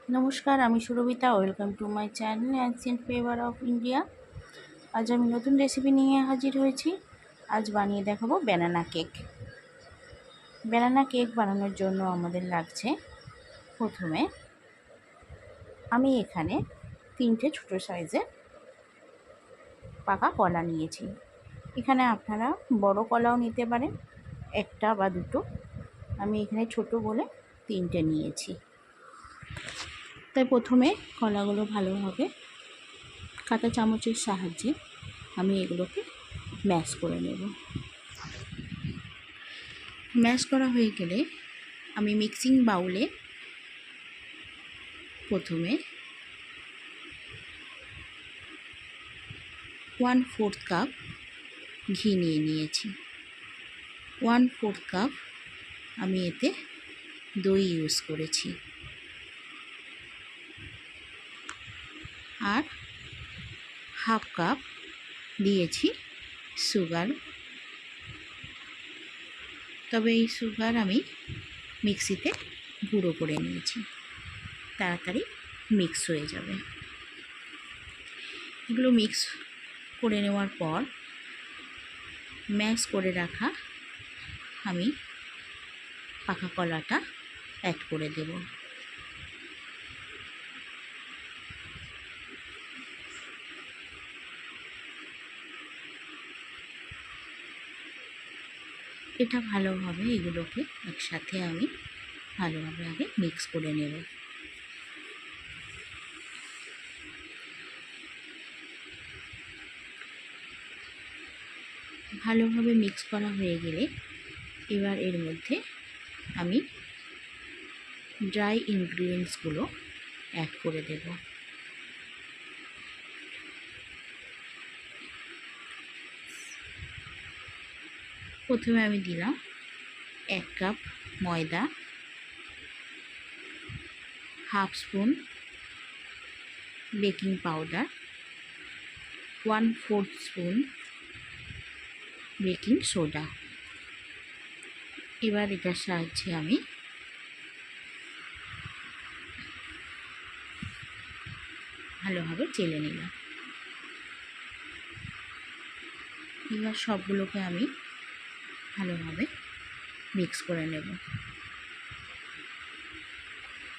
নমস্কার, আমি Surbhita. Welcome to my channel ancient flavour of India. আজ আমি নতুন রেসিপি নিয়ে হাজির হয়েছি। আজ বানিয়ে দেখাবো ব্যানানা কেক। ব্যানানা কেক বানানোর জন্য আমাদের লাগছে, প্রথমে আমি এখানে 3টে ছোটো সাইজের পাকা কলা নিয়েছি। এখানে আপনারা বড় কলাও নিতে পারেন, একটা বা দুটো। আমি এখানে ছোট বলে 3টে নিয়েছি। তাই প্রথমে কলাগুলো ভালোভাবে কাঁটা চামচের সাহায্যে আমি এগুলোকে ম্যাশ করে নেব। ম্যাশ করা হয়ে গেলে আমি মিক্সিং বাউলে প্রথমে 1/4 কাপ ঘি নিয়ে নিয়েছি। 1/4 কাপ আমি এতে দই ইউজ করেছি, আর 1/2 কাপ দিয়েছি সুগার। তবে এই সুগার আমি মিক্সিতে গুঁড়ো করে নিয়েছি, তাড়াতাড়ি মিক্স হয়ে যাবে। এগুলো মিক্স করে নেওয়ার পর ম্যাশ করে রাখা আমি পাকা কলাটা অ্যাড করে দেব। এটা ভালোভাবে এগুলোকে একসাথে আমি ভালোভাবে আগে মিক্স করে নেব। ভালোভাবে মিক্স করা হয়ে গেলে এবার এর মধ্যে আমি ড্রাই ইনগ্রিডিয়েন্টসগুলো অ্যাড করে দেব। প্রথমে আমি দিলাম 1 কাপ ময়দা, 1/2 spoon baking powder, 1/4 spoon baking soda. এবার এটার সাহায্যে আমি ভালোভাবে চেলে নিলাম। এবার সবগুলোকে আমি ভালোভাবে মিক্স করে নেব।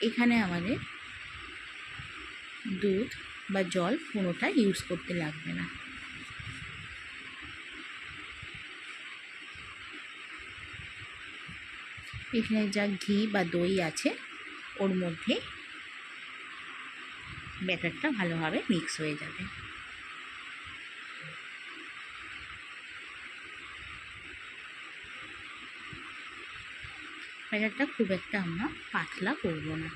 এখানে আমাদের দুধ বা জল কোনোটা ইউজ করতে লাগবে না। এখানে যা ঘি বা দই আছে ওর মধ্যে ব্যাটারটা ভালোভাবে মিক্স হয়ে যাবে। ব্যাটারটা খুব একটা আমরা পাতলা করব না।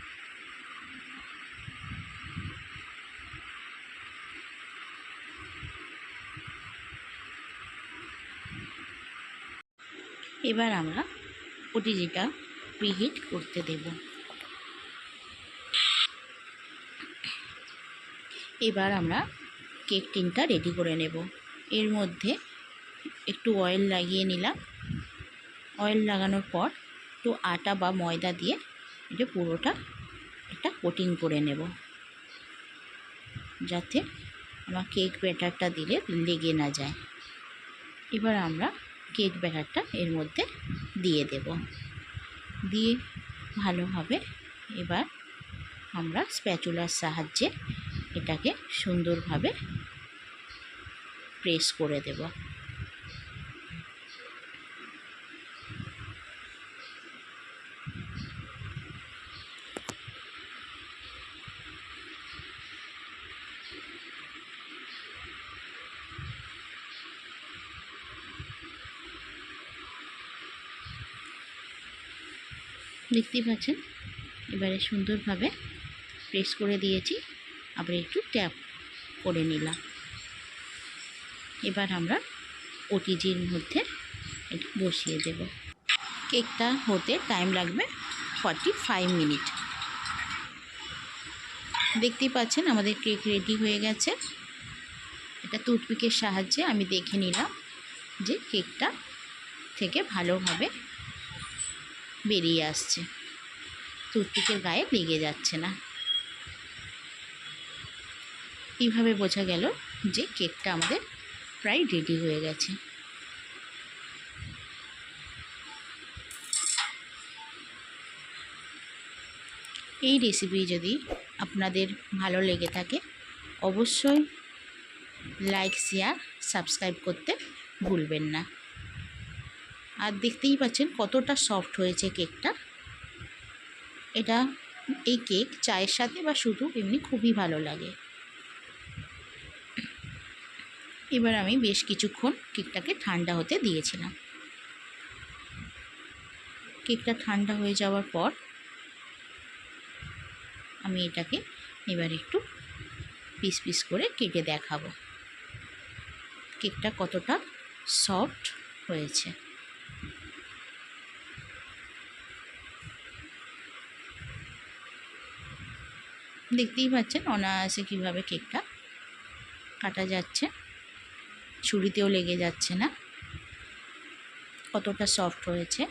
এবার আমরা ওটিজিটা প্রিহিট করতে দেব। এবার আমরা কেক টিনটা রেডি করে নেব। এর মধ্যে একটু অয়েল লাগিয়ে নিলাম। অয়েল লাগানোর পর একটু আটা বা ময়দা দিয়ে এটা পুরোটা একটা কোটিং করে নেব, যাতে আমার কেক ব্যাটারটা দিলে লেগে না যায়। এবার আমরা কেক ব্যাটারটা এর মধ্যে দিয়ে দেব। দিয়ে ভালোভাবে এবার আমরা স্প্যাচুলার সাহায্যে এটাকে সুন্দরভাবে প্রেস করে দেব। দেখতেই পাচ্ছেন, এবারে সুন্দরভাবে প্রেস করে দিয়েছি, আবার একটু ট্যাপ করে নিলাম। এবার আমরা ওটিজির মধ্যে এটা বসিয়ে দেব। কেকটা হতে টাইম লাগবে 45 মিনিট। দেখতেই পাচ্ছেন আমাদের কেক রেডি হয়ে গেছে। এটা টুথপিকের সাহায্যে আমি দেখে নিলাম যে কেকটা থেকে ভালোভাবে বেরিয়ে আসছে, টুথপিকের গায়ে লেগে যাচ্ছে না। এইভাবে বোঝা গেল যে কেকটা আমাদের প্রায় রেডি হয়ে গেছে। এই রেসিপি যদি আপনাদের ভালো লেগে থাকে অবশ্যই লাইক, শেয়ার, সাবস্ক্রাইব করতে ভুলবেন না। আর দেখতেই পাচ্ছেন কতটা সফট হয়েছে কেকটা। এই কেক চায়ের সাথে বা শুধু এমনি খুবই ভালো লাগে। এবার আমি বেশ কিছুক্ষণ কেকটাকে ঠান্ডা হতে দিয়েছিলাম। কেকটা ঠান্ডা হয়ে যাওয়ার পর আমি এটাকে এবার একটু পিস পিস করে কেটে দেখাবো কেকটা কতটা সফট হয়েছে। দেখতেই পাচ্ছেন অনায়াসে কীভাবে কেকটা কাটা যাচ্ছে, ছুরিতেও লেগে যাচ্ছে না, কতটা সফট হয়েছে।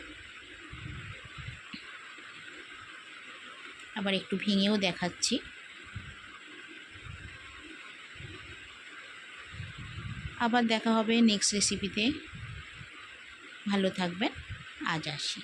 আবার একটু ভেঙেও দেখাচ্ছি। আবার দেখা হবে নেক্সট রেসিপিতে। ভালো থাকবেন, আজ আসি।